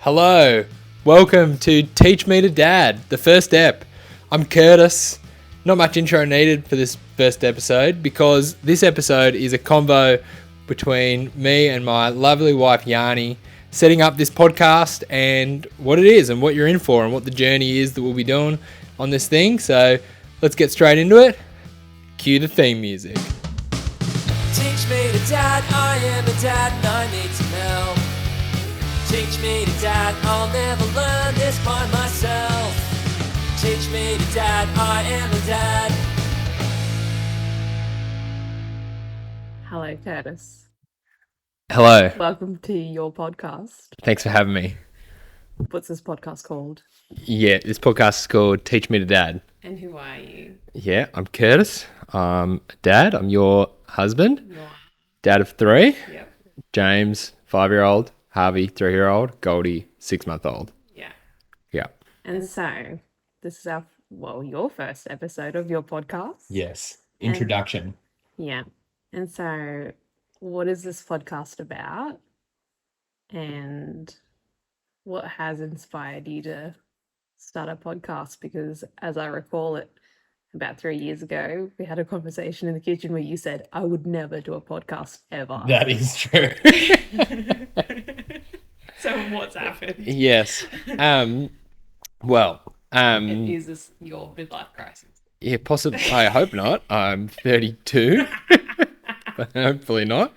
Hello, welcome to Teach Me to Dad, the first ep. I'm Kurtis. Not much intro needed for this first episode because this episode is a convo between me and my lovely wife Jani, setting up this podcast and what it is and what you're in for and what the journey is that we'll be doing on this thing. So let's get straight into it. Cue the theme music. Teach me to dad, I am a dad and I need some help. Teach me to dad, I'll never learn this by myself. Teach me to dad, I am a dad. Hello, Curtis. Hello. Welcome to your podcast. Thanks for having me. What's this podcast called? Yeah, this podcast is called Teach Me to Dad. And who are you? Yeah, I'm Kurtis. I'm a dad. I'm your husband. Wow. Dad of 3. Yep. James, 5-year-old. Harvey, 3-year-old. Goldie, 6-month-old. Yeah. Yeah. And so, this is your first episode of your podcast. Yes. Introduction. Yeah. And so, what is this podcast about? And what has inspired you to start a podcast? Because as I recall it, about 3 years ago, we had a conversation in the kitchen where you said, I would never do a podcast ever. That is true. So what's happened? Yes. Is this your midlife crisis? Yeah, possibly. I hope not. I'm 32. But hopefully not.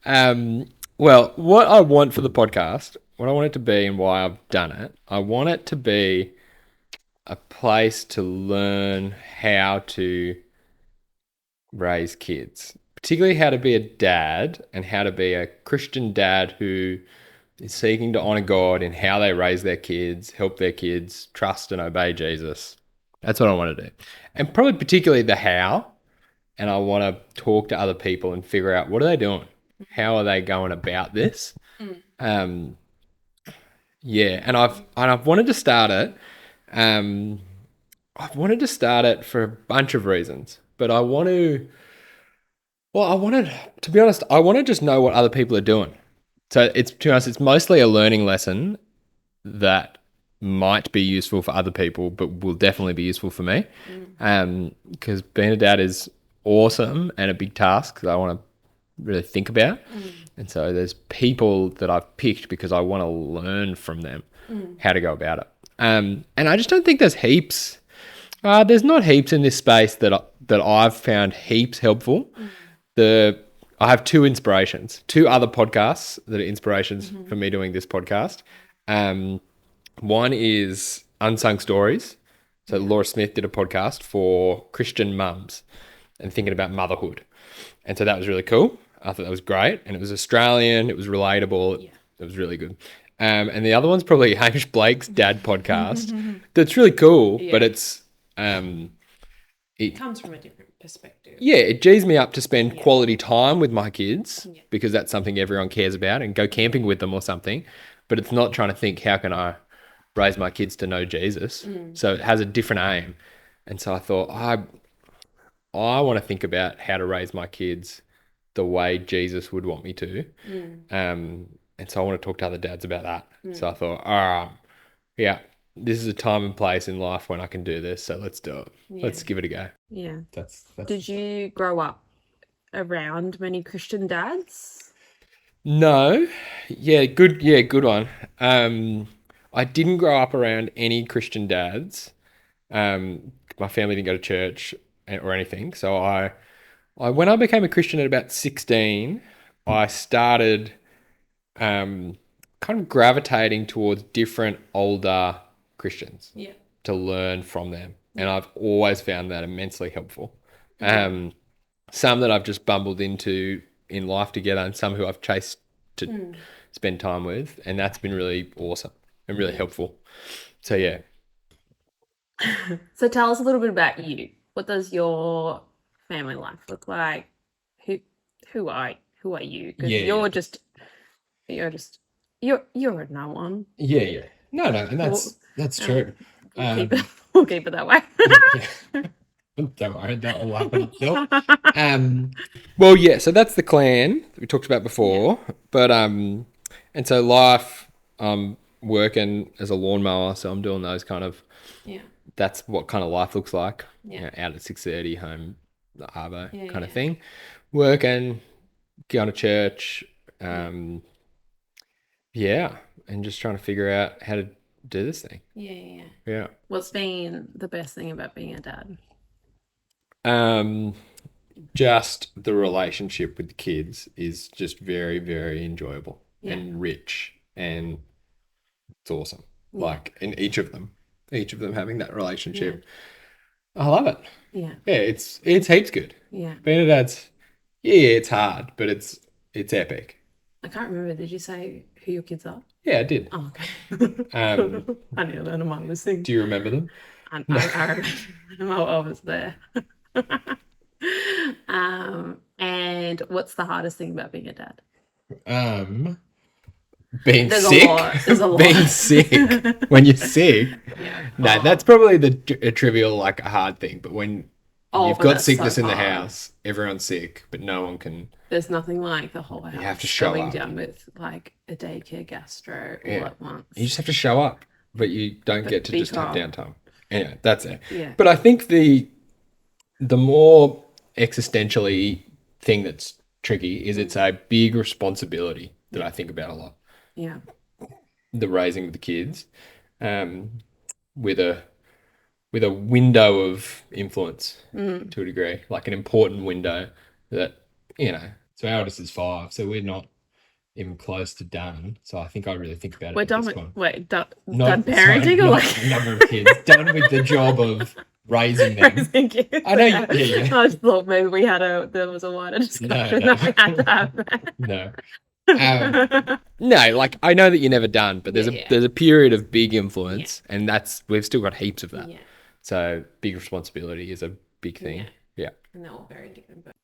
What I want for the podcast, what I want it to be and why I've done it, I want it to be a place to learn how to raise kids, particularly how to be a dad and how to be a Christian dad who is seeking to honor God in how they raise their kids, help their kids trust and obey Jesus. That's what I want to do. And probably particularly the how. And I want to talk to other people and figure out what are they doing? How are they going about this? And I've wanted to start it. I've wanted to start it for a bunch of reasons, but to be honest, I want to just know what other people are doing. So to be honest, it's mostly a learning lesson that might be useful for other people, but will definitely be useful for me. Because being a dad is awesome and a big task that I want to really think about. And so there's people that I've picked because I want to learn from them how to go about it. And I just don't think there's heaps. There's not heaps in this space that I've found heaps helpful. I have 2 inspirations, 2 other podcasts that are inspirations for me doing this podcast. One is Unsung Stories. So Laura Smith did a podcast for Christian mums and thinking about motherhood. And so that was really cool. I thought that was great. And it was Australian. It was relatable. Yeah. It was really good. And the other one's probably Hamish Blake's dad podcast. That's really cool, but it Comes from a different perspective. Yeah, it G's me up to spend quality time with my kids because that's something everyone cares about, and go camping with them or something. But it's not trying to think, how can I raise my kids to know Jesus? So it has a different aim. And so I thought, I want to think about how to raise my kids the way Jesus would want me to. And so I want to talk to other dads about that. So I thought, this is a time and place in life when I can do this. So let's do it. Yeah. Let's give it a go. Yeah. That's Did you grow up around many Christian dads? No. Yeah, good one. I didn't grow up around any Christian dads. My family didn't go to church or anything. So when I became a Christian at about 16, I started kind of gravitating towards different older Christians to learn from them. And I've always found that immensely helpful. Some that I've just bumbled into in life together, and some who I've chased to spend time with. And that's been really awesome and really helpful. So, yeah. So tell us a little bit about you. What does your family life look like? Who are you? Because you're a no one. Yeah. No, and that's true. We'll keep it that way. Don't worry, that will happen itself. So that's the clan that we talked about before. But and so life, working as a lawnmower, so I'm doing those kind of. Yeah. That's what kind of life looks like. Yeah. Out at 6:30, home the arvo Yeah, kind of yeah. thing. Working, going to church, yeah, and just trying to figure out how to do this thing. Yeah, yeah, yeah. Yeah. What's been the best thing about being a dad? Just the relationship with the kids is just very, very enjoyable and rich, and it's awesome. Like in each of them having that relationship. I love it. Yeah. Yeah, it's heaps good. Yeah. Being a dad's, yeah, it's hard, but it's epic. I can't remember. Did you say who your kids are? Yeah, I did. Oh, okay. I need to learn among this thing. Do you remember them? I remember I was there. And what's the hardest thing about being a dad? Being There's sick. a lot. There's a lot. Being sick. When you're sick. Yeah. No, that's probably a trivial, like a hard thing. But when you've but got that's sickness so in the hard. house, everyone's sick, but no one can. There's nothing like the whole house have to show going up. down with like a daycare gastro all Yeah. at once. You just have to show up, but you don't get to be just have calm. downtime. Anyway, that's it. Yeah. But I think the more existentially thing that's tricky is it's a big responsibility that I think about a lot. Yeah. The raising of the kids, with a window of influence to a degree, like an important window that, so our oldest is 5, so we're not even close to done. So I think I really think about it. We're at done this with point. done Not- parenting sorry, or not like number of kids, done with the job of raising them. raising kids? I know you- yeah. I just thought maybe there was a wider discussion no. that we had to have. No. No, like I know that you're never done, but there's Yeah. there's a period of big influence, and we've still got heaps of that. Yeah. So big responsibility is a big thing. Yeah. And they're all very different. But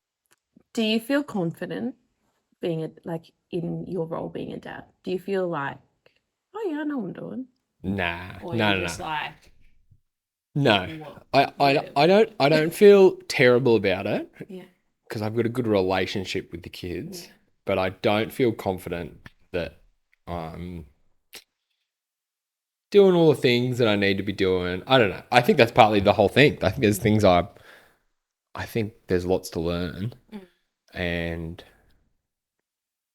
do you feel confident being in your role being a dad? Do you feel like, oh yeah, I know what I'm doing? Nah. Or No. you're No. just like, No. what? I don't feel terrible about it Yeah. because I've got a good relationship with the kids, but I don't feel confident that I'm doing all the things that I need to be doing. I don't know. I think that's partly the whole thing. I think there's things I think there's lots to learn, and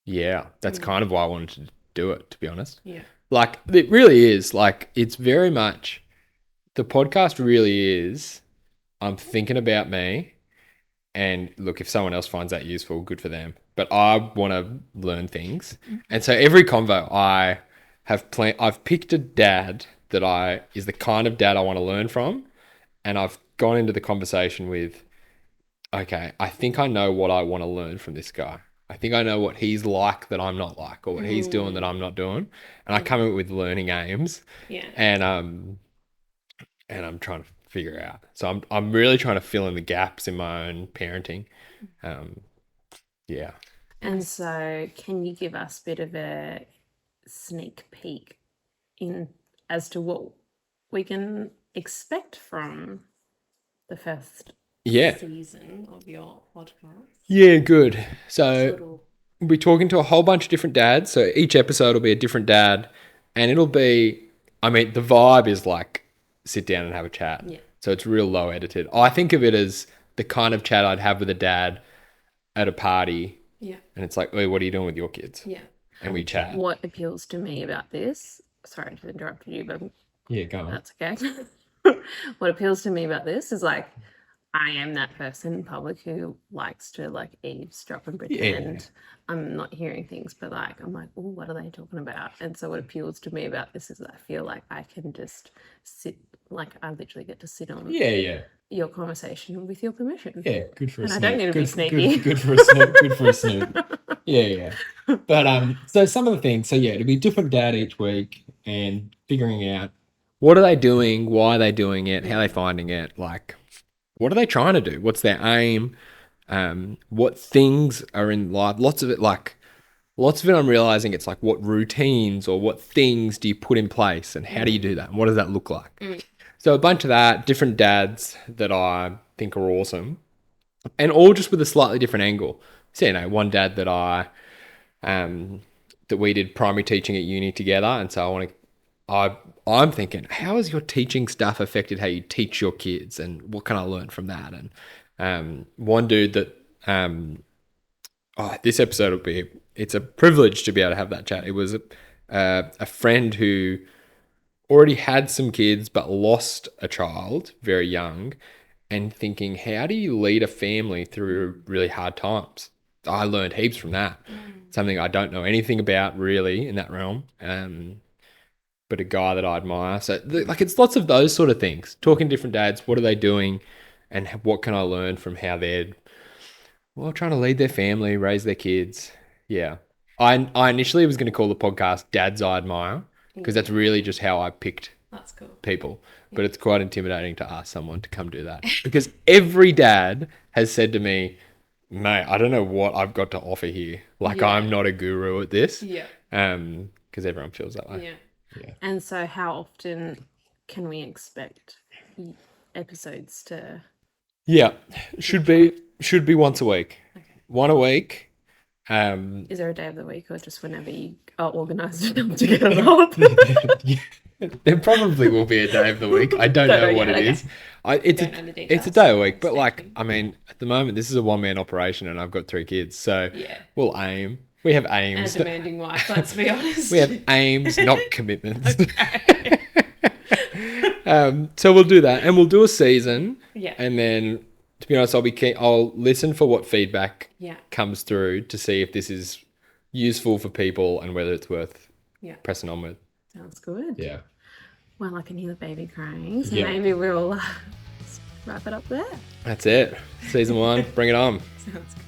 yeah, that's kind of why I wanted to do it, to be honest. Yeah. Like it really is, like it's very much, the podcast really is, I'm thinking about me, and look, if someone else finds that useful, good for them. But I want to learn things. And so every convo I've picked a dad that is the kind of dad I want to learn from. And I've gone into the conversation with, okay, I think I know what I want to learn from this guy. I think I know what he's like that I'm not like, or what he's doing that I'm not doing. And I come in with learning aims. Yeah. And I'm trying to figure out. So I'm really trying to fill in the gaps in my own parenting. Yeah. And so can you give us a bit of a sneak peek as to what we can expect from the first season of your podcast? Yeah, good. So we'll be talking to a whole bunch of different dads. So each episode will be a different dad, and it'll be, I mean, the vibe is like sit down and have a chat. Yeah. So it's real low edited. I think of it as the kind of chat I'd have with a dad at a party. Yeah. And it's like, oh, what are you doing with your kids? Yeah. And we chat. What appeals to me about this, sorry to interrupt you, but Yeah, go on. that's okay. What appeals to me about this is like, I am that person in public who likes to like eavesdrop and pretend I'm not hearing things, but like I'm like, oh, what are they talking about? And so what appeals to me about this is I feel like I can just sit, like I literally get to sit on your conversation with your permission. Yeah, good for a And snoop. I don't need to be sneaky. Good for a snoop. Good for a snoop. Yeah. But so some of the things. So yeah, it'll be a different dad each week, and figuring out what are they doing, why are they doing it, how are they finding it, like what are they trying to do, what's their aim, what things are in life. Lots of it I'm realizing it's like what routines or what things do you put in place, and how do you do that, and what does that look like? So a bunch of that, different dads that I think are awesome, and all just with a slightly different angle. So, one dad that that we did primary teaching at uni together, and so I want to I'm thinking, how has your teaching stuff affected how you teach your kids, and what can I learn from that? And one dude that this episode will be, it's a privilege to be able to have that chat. It was a friend who already had some kids but lost a child very young, and thinking, how do you lead a family through really hard times? I learned heaps from that. Something I don't know anything about really in that realm, but a guy that I admire. So like, it's lots of those sort of things. Talking to different dads, what are they doing, and what can I learn from how they're trying to lead their family, raise their kids. Yeah. I initially was going to call the podcast Dads I Admire, because that's really just how I picked That's cool. people. But it's quite intimidating to ask someone to come do that, because every dad has said to me, mate, I don't know what I've got to offer here. Like, I'm not a guru at this. Yeah. Because everyone feels that way. Yeah. And so how often can we expect episodes to... Yeah. Should be once a week. Okay. One a week. Is there a day of the week, or just whenever you are organised enough to get it up? There probably will be a day of the week. I don't know what it is. It's a day a week, but like, I mean, at the moment, this is a one-man operation, and I've got 3 kids, so we'll aim. We have aims. And a demanding wife, let's be honest. We have aims, not commitments. So we'll do that, and we'll do a season. Yeah. And then, to be honest, I'll listen for what feedback comes through to see if this is useful for people and whether it's worth pressing on with. Sounds good. Yeah. Well, I can hear the baby crying, so maybe we'll wrap it up there. That's it. Season 1. Bring it on. Sounds good.